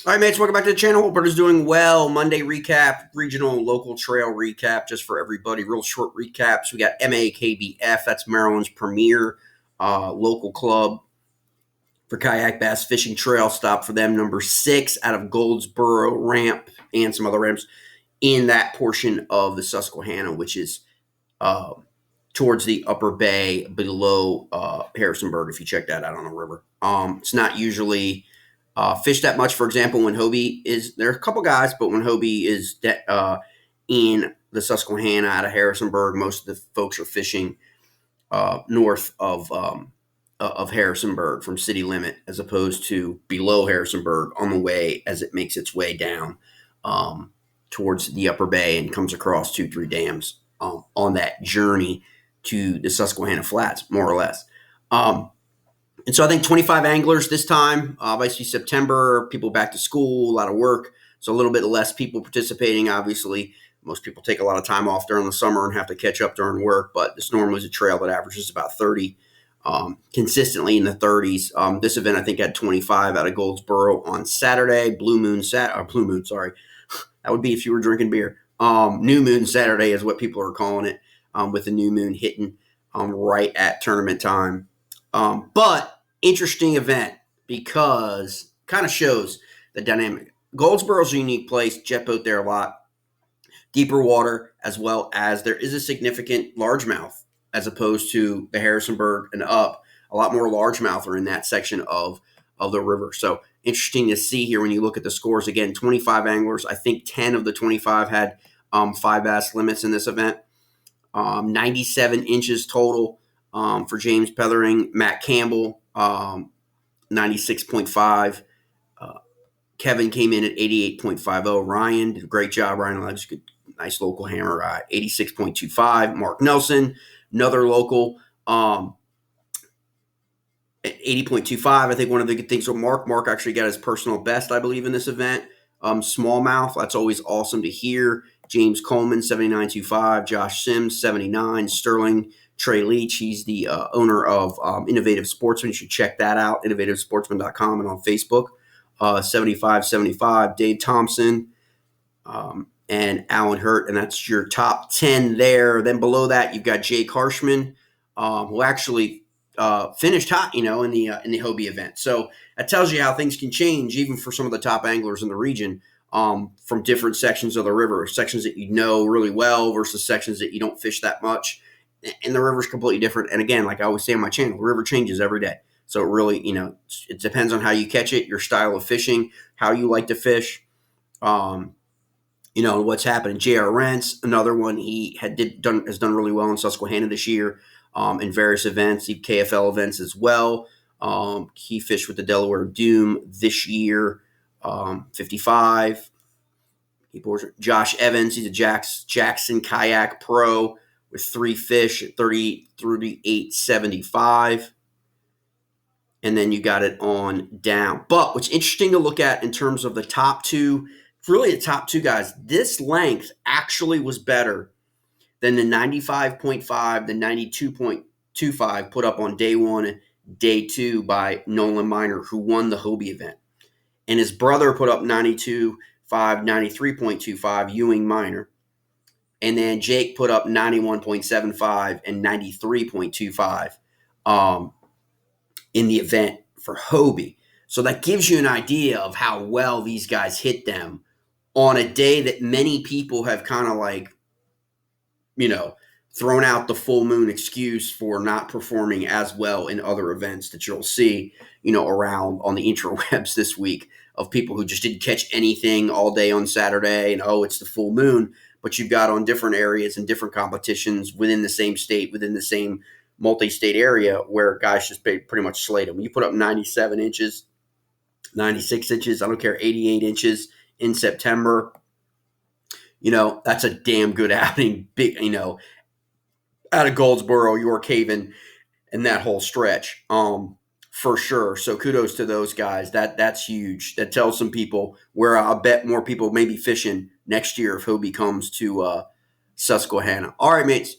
All right, mates, welcome back to the channel. Hope everybody's doing well. Monday recap, regional and local trail recap, just for everybody. Real short recaps. We got MAKBF, that's Maryland's premier local club for kayak bass fishing trail. Stop for them, number 6 out of Goldsboro ramp and some other ramps in that portion of the Susquehanna, which is uh, towards the upper bay below Harrisonburg, if you check that out on the river. It's not usually fished that much. For example, when Hobie is there, are a couple guys, but when Hobie is in the Susquehanna out of Harrisonburg, most of the folks are fishing north of Harrisonburg from city limit, as opposed to below Harrisonburg on the way as it makes its way down towards the upper bay and comes across 2-3 dams on that journey to the Susquehanna Flats, more or less. And so I think 25 anglers this time. Obviously, September, people back to school, a lot of work. So a little bit less people participating, obviously. Most people take a lot of time off during the summer and have to catch up during work. But this normally is a trail that averages about 30, consistently in the 30s. This event, I think, had 25 out of Goldsboro on Saturday. Blue Moon, sorry. That would be if you were drinking beer. New Moon Saturday is what people are calling it, with the new moon hitting right at tournament time. But interesting event because kind of shows the dynamic. Goldsboro's a unique place. Jet boat there a lot. Deeper water, as well as there is a significant largemouth as opposed to the Harrisonburg and up. A lot more largemouth are in that section of the river. So interesting to see here when you look at the scores. Again, 25 anglers. I think 10 of the 25 had 5 bass limits in this event. 97 inches total for James Pethering. Matt Campbell, 96.5. Kevin came in at 88.50. Ryan did a great job. Ryan Ledge, good, nice local hammer, 86.25. Mark Nelson, another local, 80.25. I think one of the good things with Mark actually got his personal best, I believe, in this event. Smallmouth, that's always awesome to hear. James Coleman, 79.25. Josh Sims, 79. Sterling Trey Leach, he's the owner of Innovative Sportsman. You should check that out, innovativesportsman.com, and on Facebook. 75.75. Dave Thompson and Alan Hurt, and that's your top 10 there. Then below that, you've got Jake Harshman, who actually finished hot, in the Hobie event. So that tells you how things can change, even for some of the top anglers in the region, from different sections of the river, sections that you know really well versus sections that you don't fish that much. And the river's completely different. And again, like I always say on my channel, the river changes every day. So it really, it depends on how you catch it, your style of fishing, how you like to fish, what's happening. J.R. Rentz, another one, he has done really well in Susquehanna this year in various events, KFL events as well. He fished with the Delaware Doom this year, 55. Josh Evans, he's a Jackson Kayak Pro with 3 fish at 38.75. And then you got it on down. But what's interesting to look at in terms of the top two, really the top two guys, this length actually was better than the 95.5, the 92.25 put up on day 1 and day 2 by Nolan Miner, who won the Hobie event. And his brother put up 92.5, 93.25, Ewing Miner. And then Jake put up 91.75 and 93.25 in the event for Hobie. So that gives you an idea of how well these guys hit them on a day that many people have kind of thrown out the full moon excuse for not performing as well in other events that you'll see, around on the interwebs this week, of people who just didn't catch anything all day on Saturday and, it's the full moon. But you've got on different areas and different competitions within the same state, within the same multi-state area, where guys just pretty much slayed them. You put up 97 inches, 96 inches, I don't care, 88 inches in September. That's a damn good outing. Big, out of Goldsboro, York Haven, and that whole stretch, for sure. So kudos to those guys. That's huge. That tells some people where I'll bet more people may be fishing next year if Hobie comes to Susquehanna. All right, mates.